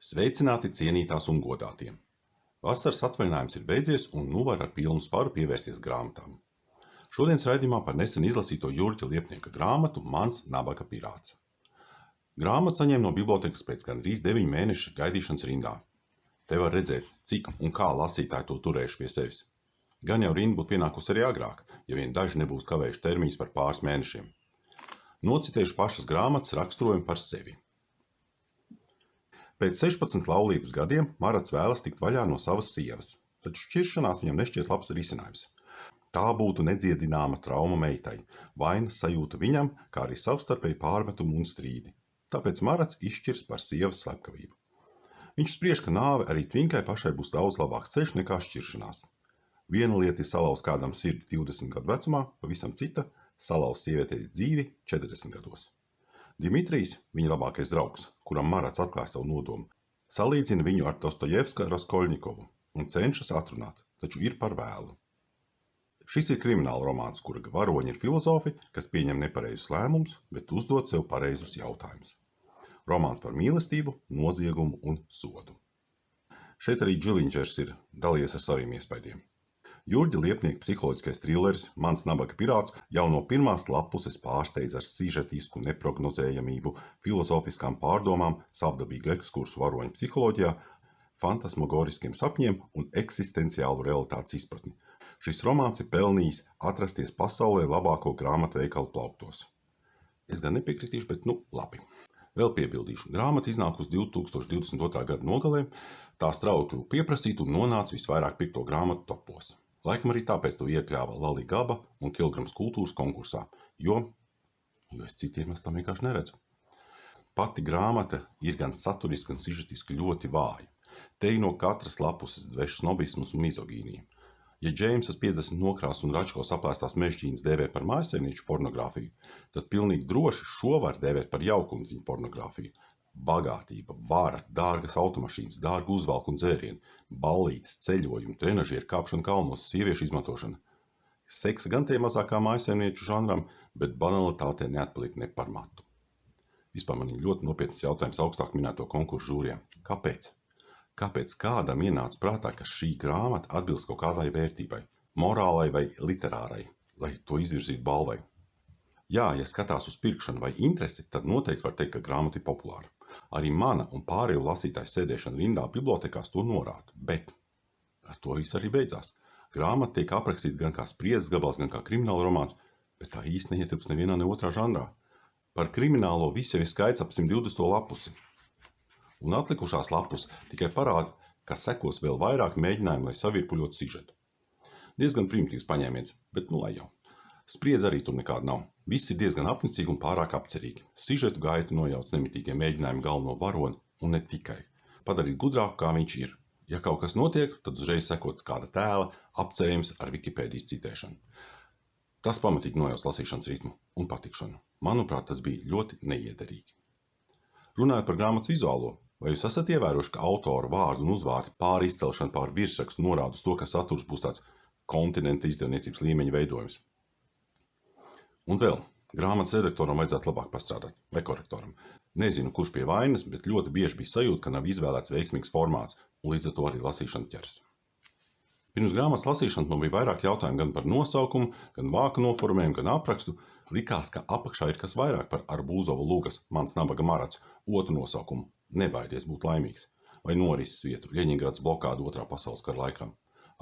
Sveicināti cienītās un godātie! Vasaras atvaļinājums ir beidzies un nu var ar pilnu spāru pievērsties grāmatām. Šodienas raidījumā par nesen izlasīto Jurģa Liepnieka grāmatu Mans nabaga pirāts. Grāmatu saņēmu no bibliotekas pēc gandrīz 9 mēnešu gaidīšanas rindā. Te var redzēt, cik un kā lasītāji to turējuši pie sevis. Gan jau rinda būtu pienākusi arī agrāk, ja vien daži nebūtu kavējuši termiņus par pāris mēnešiem. Nocitējuši pašas grāmatas raksturojumu par sevi. Pēc 16 laulības gadiem Marats vēlas tikt vaļā no savas sievas, taču šķiršanās viņam nešķiet labs risinājums. Tā būtu nedziedināma trauma meitai, vainas sajūta viņam, kā arī savstarpēji pārmetumi un strīdi. Tāpēc Marats izšķirs par sievas slepkavību. Viņš spriež, ka nāve arī Tvinkai pašai būs daudz labāks ceļš nekā šķiršanās. Viena lieta ir salauzt kādam sirdi 20 gadu vecumā, pavisam cita – salauzt sievietei dzīvi 40 gados. Dimitrijs, viņa labākais draugs, kuram Marats atklāja savu nodomu, salīdzina viņu ar Dostojevska Raskolņikovu un cenšas atrunāt, taču ir par vēlu. Šis ir krimināla romāns, kura varoņi ir filozofi, kas pieņem nepareizus lēmumus, bet uzdod sev pareizus jautājumus. Romāns par mīlestību, noziegumu un sodu. Šeit arī Džilindžers ir dalījies ar saviem iespaidiem. Jurģa Liepnieka psiholoģiskais trilleris Mans nabaga pirāts jau no pirmās lapuses pārsteidz ar sižetisku neprognozējamību, filozofiskām pārdomām, savdabīgu ekskursu varoņu psiholoģijā, fantasmagoriskiem sapņiem un eksistenciālu realitātes izpratni. Šis romāns ir pelnījis atrasties pasaulē labāko grāmatveikalu plauktos. Es gan nepiekritīšu, bet labi. Vēl piebildīšu, grāmata iznākusi 2022. gada nogalē, tā strauji kļuva pieprasīta un nonāca visvairāk pirkto grāmatu topos. Laikam arī tāpēc to iekļāva Lali Gaba un Kilgrams kultūras konkursā, jo es citiem tam vienkārši neredzu. Pati grāmata ir gan saturiski, gan sižetiski ļoti vāja. Te no katras lapuses dveš snobismus un mizogīniju. Ja Džeimsas 50 nokrās un Račkovs aplēstās mežģīnas dēvē par mājsaimnieču pornogrāfiju, tad pilnīgi droši šo var dēvēt par jaukundziņu pornogrāfiju. Bagātība, vara, dārgas automašīnas, dārga uzvalku un dzērieni, ballītes, ceļojumi, trenažieri, kāpšana kalnos, sieviešu izmantošana. Seksa gan tie mazākā mājsaimnieču žanram, bet banalitātē neatpaliek ne par matu. Vispār man ir ļoti nopietnas jautājums augstāk minēto konkursu žūrijā. Kāpēc? Kāpēc kādam ienāca prātā, ka šī grāmata atbilst kaut kādai vērtībai, morālai vai literārai, lai to izvirzītu balvai? Jā, ja skatās uz pirkšanu vai interesi, tad noteikti var teikt, ka grāmata ir populāra. Arī mana un pārējo lasītāju sēdēšana rindā bibliotekās to norāda, bet ar to viss arī beidzās. Grāmata tiek aprakstīta gan kā spriedzes gabals, gan kā krimināla romāns, bet tā īsti neietilpst nevienā ne otrā žanrā. Par kriminālo viss jau ir skaits ap 120. lapusi. Un atlikušās lapus tikai parāda, ka sekos vēl vairāk mēģinājumu, lai savirpuļotu sižetu. Diezgan primitīvs paņēmiens, bet lai jau. Spriedze arī tur nekāda nav. Viss ir diezgan apnicīgi un pārāk apcerīgi. Sižetu gaitu nojauc nemitīgie mēģinājumi galveno varoni un ne tikai. Padarīt gudrāku, kā viņš ir. Ja kaut kas notiek, tad uzreiz sekot kāda tēla, apcerējums ar Wikipēdijas citēšanu. Tas pamatīgi nojauc lasīšanas ritmu un patikšanu. Manuprāt, tas bija ļoti neiederīgi. Runājot par grāmatas vizuālo, vai jūs esat ievērojuši, ka autora vārdu un uzvārdu pāri izcelšana pār virsrakstu norāda uz to, ka saturs būs tāds kontinenta izdevniecības līmeņa veidojums? Un vēl, grāmatas redaktoram vajadzētu labāk pastrādāt, vai korektoram. Nezinu, kurš pie vainas, bet ļoti bieži bija sajūta, ka nav izvēlēts veiksmīgs formāts, un līdz ar to arī lasīšana ķers. Pirms grāmatas lasīšanas man bija vairāk jautājumu gan par nosaukumu, gan vāku noformējumu, gan aprakstu. Likās, ka apakšā ir kas vairāk par Arbūzovu Lugas Mans nabaga marats, otru nosaukumu Nebaidies būt laimīgs, vai norises vietu Ļeņingrads blokādu Otrā pasaules kara laikā.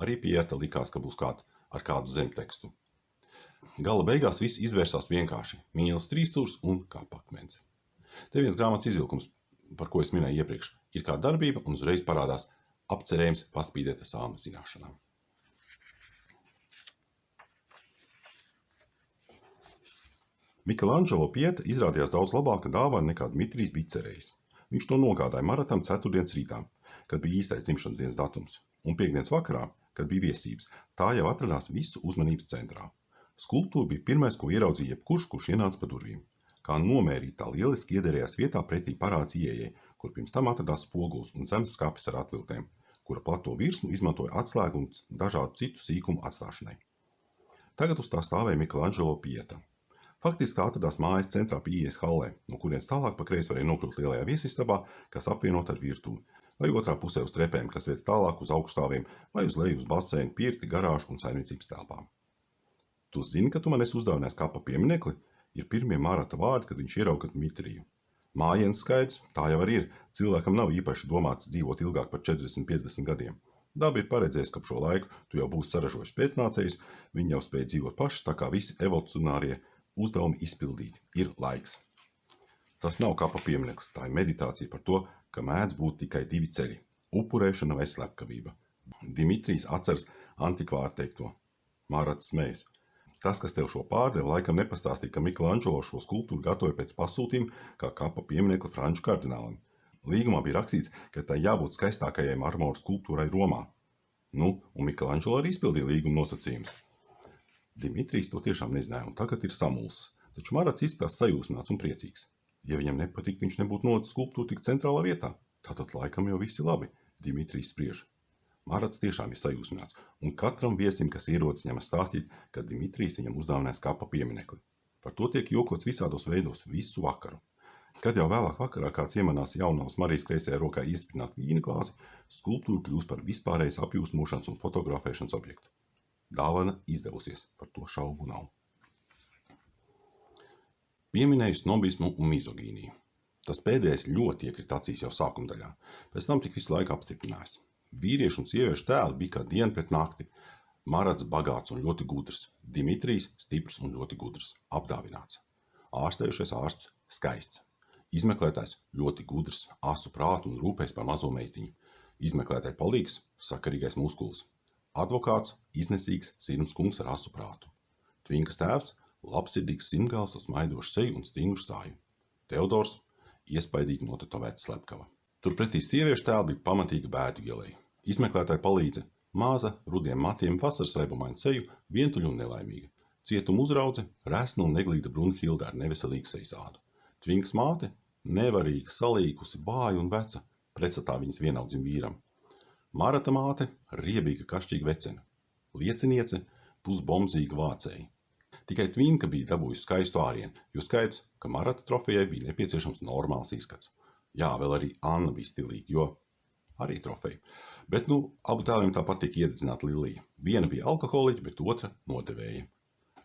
Arī Pieta likās, ka būs ar kādu zemtekstu. Gala beigās viss izvērsās vienkārši – mīlas trīsstūrs un kapakmens. Te viens grāmatas izvilkums, par ko es minēju iepriekš, ir kā darbība un uzreiz parādās apcerējums paspīdēta sāma zināšanām. Michelangelo Pieta izrādījās daudz labāka dāvana nekā Dmitrijs bija cerējis. Viņš to nogādāja Maratam ceturtdienas rītā, kad bija īstais dzimšanas dienas datums, un piektdienas vakarā, kad bija viesības, tā jau atradās visu uzmanības centrā. Skulptūra bija pirmais, ko ieraudzīja jebkurš, kurš ienāca pa durvīm. Kā nomērītā lieliski iederējās vietā pretī parāds ieejai, kur pirms tam atradās spogulis un zemes skapis ar atviltēm, kura plato virsmu izmantoja atslēgu un dažādu citu sīkumu atstāšanai. Tagad uz tā stāvēja Michelangelo Pieta. Faktiski tā atradās mājas centrā pie ieejas hallē, no kurienes tālāk pa kreisi varēja nokļūt lielajā viesistabā, kas apvienota ar virtuvi, vai otrā pusē uz trepēm, kas vieta tālāk uz augšstāviem, vai uz leju uz baseinu, pirti, garāžu un saimniecības telpām. Tu zini, ka tu man esi uzdāvinājis kapa pieminekli? Ir pirmie Marata vārdi, kad viņš ierauga Dmitriju. Mājienas skaidrs, tā jau arī ir. Cilvēkam nav īpaši domāts dzīvot ilgāk par 40-50 gadiem. Daba ir paredzējusi, ka ap šo laiku tu jau būsi saražojis pēcnācējus, viņi jau spēj dzīvot paši, tā kā visi evolucionārie uzdevumi izpildīti. Ir laiks. Tas nav kapa piemineklis, tā ir meditācija par to, ka mēdz būt tikai divi ceļi – upurēšana vai slepkavība. Dimitrijs atceras antikvāru teikto. Marats smējas. Tas, kas tev šo pārdeva, laikam nepastāstīja, ka Michelangelo šo skulptūru gatavoja pēc pasūtījuma kā kapa pieminekli franču kardinālim. Līgumā bija rakstīts, ka tai jābūt skaistākajai marmora skulptūrai Romā. Un Michelangelo arī izpildīja līguma nosacījumus. Dimitrijs to tiešām nezināja un tagad ir samulsis, taču Marats izskatās sajūsmināts un priecīgs. Ja viņam nepatīk, viņš nebūtu nolicis skulptūru tik centrālā vietā. Tātad laikam jau viss ir labi, Dimitrijs spriež. Marats tiešām ir sajūsmināts, un katram viesim, kas ierodas, ņemas stāstīt, ka Dimitrijs viņam uzdāvinājis kapa pieminekli. Par to tiek jokots visādos veidos visu vakaru. Kad jau vēlāk vakarā kāds iemanās jaunās Marijas kreisajā rokā iesprināt vīna glāzi, skulptūra kļūst par vispārējas apjūsmošanas un fotografēšanas objektu. Dāvana izdevusies, par to šaubu nav. Pieminēju snobismu un mizogīniju. Tas pēdējais ļoti iekrita acīs jau sākuma daļā, pēc tam tik visu laiku apstiprinājis. Vīriešu un sieviešu tēli bija kā diena pret nakti. Marats bagāts un ļoti gudrs, Dimitrijs stiprs un ļoti gudrs, apdāvināts. Ārstējušais ārsts skaists. Izmeklētājs ļoti gudrs, asu prātu un rūpēs par mazo meitiņu. Izmeklētāji palīgs, sakarīgais muskulis. Advokāts, iznesīgs, sirms kungs ar asu prātu. Tvinkas tēvs, labsirdīgs simtgals ar smaidošu seju un stingru stāju. Teodors, iespaidīgi notetovēts slepkava. Turpretī sieviešu tēli bija pamatīga bēdu ielēja. Izmeklētāji palīdze, maza, rudiem matiem, vasaras raibumaina seju, vientuļa un nelaimīga. Cietuma uzraudze, resna un neglīta Brunhilda ar neveselīgu sejas ādu. Tvinkas māte, nevarīga, salīkusi, vāja un veca, pretstatā viņas vienaudzim vīram. Marata māte, riebīga, kašķīga vecene. Lieciniece, pusbomzīga vācēja. Tikai Tvinka bija dabūjusi skaistu ārienu, jo skaidrs, ka Marata trofejai bija nepieciešams normāls izskats. Jā, vēl arī Anna bija stilīga, jo arī trofeja. Bet abu tēliem tāpat tiek iededzināta lilija. Viena bija alkoholiķa, bet otra nodevēja.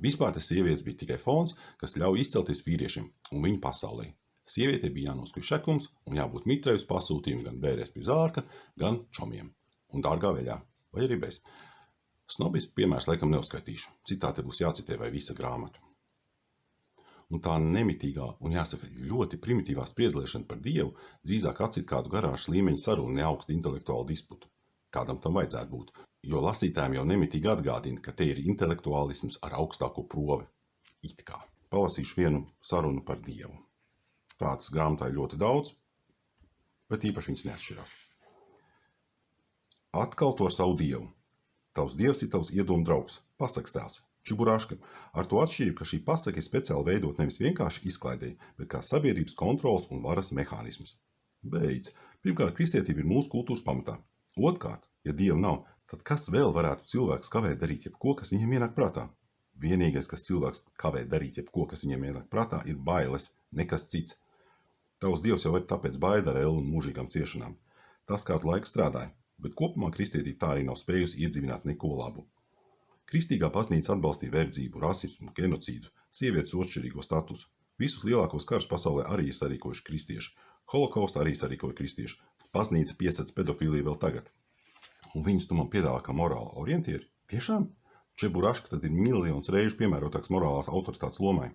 Vispār tas sievietes bija tikai fons, kas ļauj izcelties vīriešiem un viņu pasaulē. Sievietei bija jānoskuj šekums un jābūt mitrai uz pasūtījumu gan bērēs pie zārka, gan čomiem. Un dārgā veļā, vai arī bez. Snobismu piemērs laikam neuzskaitīšu, citāti būs jācitē vai visa grāmata. Un tā nemitīgā un jāsaka ļoti primitīvā spriedlēšana par Dievu drīzāk atcīt kādu garāžas līmeņa sarunu ne augstu intelektuālu disputu. Kādam tam vajadzētu būt, jo lasītājiem jau nemitīgi atgādina, ka te ir intelektuālisms ar augstāko provi. It kā. Palasīšu vienu sarunu par Dievu. Tāds grāmatā ir ļoti daudz, bet īpaši viņas neatšķirās. Atkal to ar savu Dievu. Tavs Dievs ir tavs iedomu draugs, pasakas tēls, Čiburaška, ar to atšķirību, ka šī pasaka ir speciāli veidot nevis vienkārši izklaidēji, bet kā sabiedrības kontrols un varas mehānismus. Beidz. Pirmkārt, kristietība ir mūsu kultūras pamatā. Otrkārt, ja Dieva nav, tad kas vēl varētu cilvēks kavēt darīt jebko, kas viņam ienāk prātā? Vienīgais, kas cilvēks kavē darīt jebko, kas viņam ienāk prātā, ir bailes, nekas cits. Tavs Dievs jau ir tāpēc baida ar ellu un mūžīgām ciešanām. Tas kādu laiku strādāja, bet kopumā kristietība tā arī nav spējusi iedzīvināt neko labu. Kristīgā baznīca atbalstīja verdzību, rasismu, genocīdu, sievietes otršķirīgo statusu. Visus lielākos karus pasaulē arī sarīkojuši kristieši. Holokaustu arī sarīkoja kristieši. Baznīca piesedz pedofīliju vēl tagad. Un viņus tu man piedāvā kā morāla orientieri? Tiešām? Čeburaška tad ir miljonus reižu piemērotāks morālās autoritātes lomai.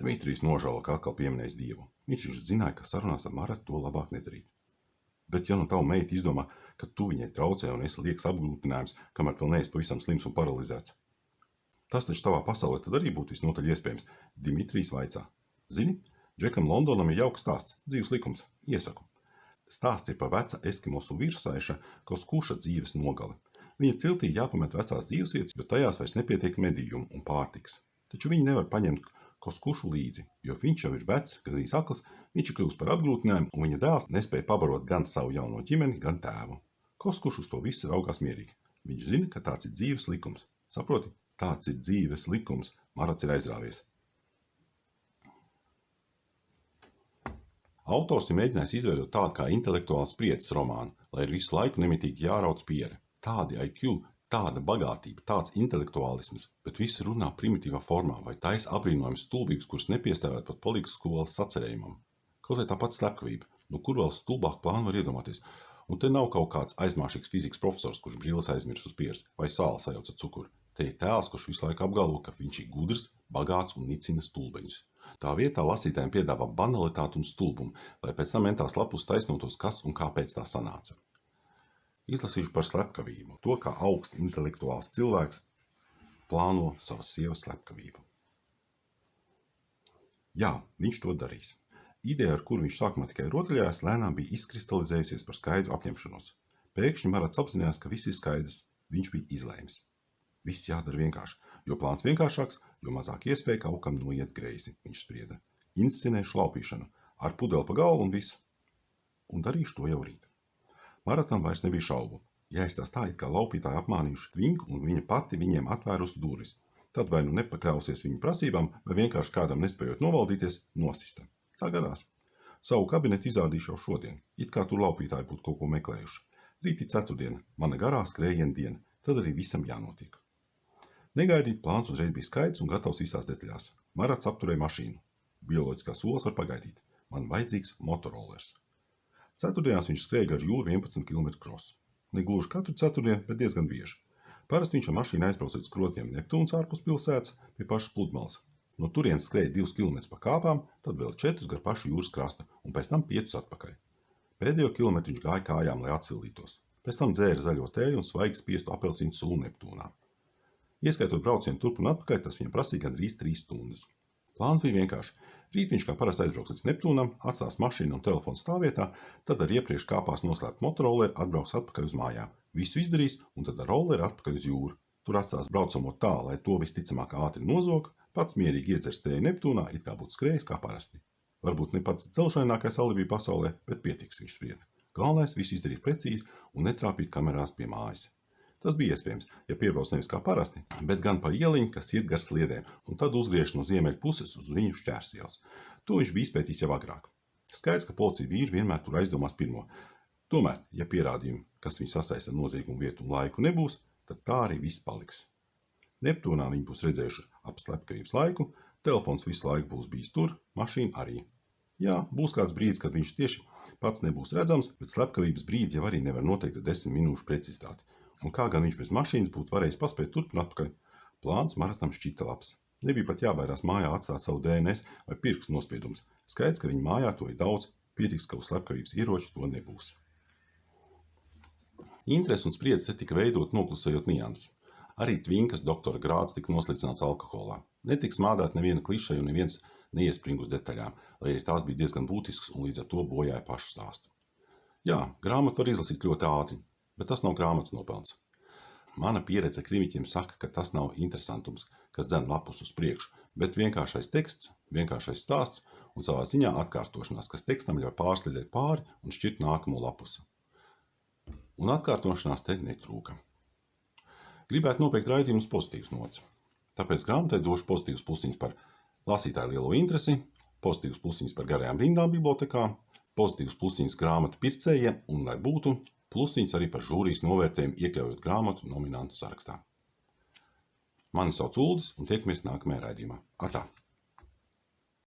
Dmitrijs nožēlo, ka atkal pieminējis Dievu. Viņš zināja, ka sarunās ar Maratu to labāk nedarīt. Bet ja tava meita izdomā, ka tu viņai traucē un esi liekas apgrūtinājums, kamēr vēl neesi pavisam slims un paralizēts. Tas taču tavā pasaulē tad arī būtu visnotaļ iespējams. Dimitrijs vaicā. Zini, Džekam Londonam ir jauks stāsts, dzīves likums, iesaku. Stāsts ir par veca eskimosu virsaiša Koskuša dzīves nogali. Viņa ciltī jāpamet vecās dzīvesvietas, jo tajās vairs nepietiek medījumu un pārtiks. Taču viņi nevar paņemt Koskušu līdzi, jo viņš jau ir vecs, gandrīz akls, viņš ir kļūst par apgrūtinājumu, un viņa dēls nespēja pabarot gan savu jauno ģimeni, gan tēvu. Koskušs uz to visu raugās mierīgi. Viņš zina, ka tāds ir dzīves likums. Saproti, tāds ir dzīves likums, Marats ir aizrāvies. Autors ir mēģinājis izveidot tādu kā intelektuāls spriedzes romānu, lai ir visu laiku nemitīgi jārauc pieri. Tādi IQ, tāda bagātība, tāds intelektuālisms, bet viss runā primitīvā formā vai taisa apbrīnojams stulbības, kuras nepiestāvēt pat politikas skolas sacerējumam. Kaut vai tāpat slepkavība, kur vēl stulbāk plānu var iedomāties. Un te nav kaut kāds aizmāšīgs fizikas profesors, kurš brīles aizmirs uz pieres, vai sāli sajauc ar cukuru. Te ir tēls, kurš visu laiku apgalvo, ka viņš ir gudrs, bagāts un nicina stulbeņus. Tā vietā lasītājiem piedāvā banalitāti un stulbumu, lai pēc tam mentās lapus taisnotos, kas un kāpēc tā sanāca. Izlasīšu par slepkavību, to, kā augsts intelektuāls cilvēks plāno savas sievas slepkavību. Jā, viņš to darīs. Ideja, ar kuru viņš sākumā tikai rotaļājās, lēnām bija izkristalizējusies par skaidru apņemšanos. Pēkšņi Marats apzinājās, ka viss ir skaidrs. Viņš bija izlēmis. Viss jādara vienkārši, jo plāns vienkāršāks, jo mazāk iespēja kaut kam noiet greizi, viņš sprieda. Inscenēšu laupīšanu, ar pudeli pa galvu un visu. Un darīšu to jau rīt. Maratam vairs nebija šaubu. Jāizstāst tā, it kā laupītāji apmānījuši Tvinku un viņa pati viņiem atvērusi durvis. Tad vai nu nepakļausies viņu prasībām, vai vienkārši kādam nespējot novaldīties, nosista. Tā gadās. Savu kabinetu izrādīšu jau šodien, it kā tur laupītāji būtu kaut ko meklējuši. Rīt ir ceturtdiena, mana garā skrējiena diena, tad arī visam jānotiek. Negaidīt plāns uzreiz bija skaidrs un gatavs visās detaļās. Marats apturēja mašīnu. Bioloģiskās olas var pagaidīt. Man vajadzīgs motorolers. Ceturtdienās viņš skrēja gar jūru 11 km krosu. Ne gluži katru ceturtdienu, bet diezgan bieži. Parasti viņš ar mašīnu aizbrauc līdz Krotiem Neptūnas ārpus pilsētas pie pašas pludmales. No turienes skrēja 2 km pa kāpām, tad vēl 4 gar pašu jūras krastu un pēc tam 5 atpakaļ. Pēdējo kilometru viņš gāja kājām, lai atsildītos. Pēc tam dzēra zaļo tēju un svaigi spiestu apelsīnu sulu Neptūnā. Ieskaitot braucienu turp un atpakaļ, tas viņam prasīja gandrīz 3 stundas. Plāns bija vienkārši. Rīt viņš kā parasti aizbrauks līdz Neptūnam, atstās mašīnu un telefonu stāvvietā, tad ar iepriekš kāpās noslēpt motorolleri atbrauks atpakaļ uz mājām. Visu izdarīs un tad ar rolleri atpakaļ uz jūru. Tur atstās braucamo tā, lai to visticamāk ātri nozog, pats mierīgi iedzers tēju Neptūnā, it kā būtu skrējis kā parasti. Varbūt ne pats dzelžainākais alibi pasaulē, bet pietiks, viņš sprieda. Galvenais visu izdarīt precīzi un netrāpīt kamerās pie mājas. Tas bija iespējams, ja piebrauc nevis kā parasti, bet gan pa ieliņu, kas iet gar sliedēm, un tad uzgriež no ziemeļu puses uz viņu šķērsielas. To viņš bija izpētījis jau agrāk. Skaidrs, ka policija vīri vienmēr tur aizdomās pirmo. Tomēr, ja pierādījumi, kas viņu sasaista ar noziegumu vietu un laiku nebūs, tad tā arī viss paliks. Neptūnā viņi būs redzējuši ap slepkavības laiku, telefons visu laiku būs bijis tur, mašīna arī. Jā, būs kāds brīdis, kad viņš tieši pats nebūs redzams, bet slepkavības brīdi jau arī nevar noteikt ar 10 minūšu precizitāti. Un kā gan viņš bez mašīnas būtu varējis paspēt turp un atpakaļ? Plāns Maratam šķita labs. Nebija pat jābaidās mājā atstāt savu DNS vai pirkstu nospiedumus. Skaidrs, ka viņa mājā to ir daudz, pietiks, ka uz slepkavības ieroču to nebūs. Interesi un spriedze te tika veidot noklusējot nianses. Arī Tvinkas doktora grāds tika noslicināts alkoholā. Netika smādāt neviena klišeja un neviens neiespring uz detaļām, lai arī tās bija diezgan būtisks un līdz ar to bojāja pašu stāstu. Jā, grāmatu var izlasīt ļoti ātri, bet tas nav grāmatas nopelns. Mana pieredze krimiķiem saka, ka tas nav interesantums, kas dzen lapus uz priekšu, bet vienkāršais teksts, vienkāršais stāsts un savā ziņā atkārtošanās, kas tekstam ļauj pārslidēt pāri un šķirt nākamo lapusu. Un atkārtošanās te netrūka. Gribētu nopeikt raidījumus pozitīvs nots. Tāpēc grāmatai došu pozitīvs plusiņus par lasītāju lielo interesi, pozitīvs plusiņus par garajām rindām bibliotekā, pozitīvs plusiņus grāmatu pircējiem un, lai būtu, plusiņus arī par žūrijas novērtējumu iekļaujot grāmatu nominantu sarakstā. Mani sauc Uldis un tiekamies nākamajā raidījumā. Atā!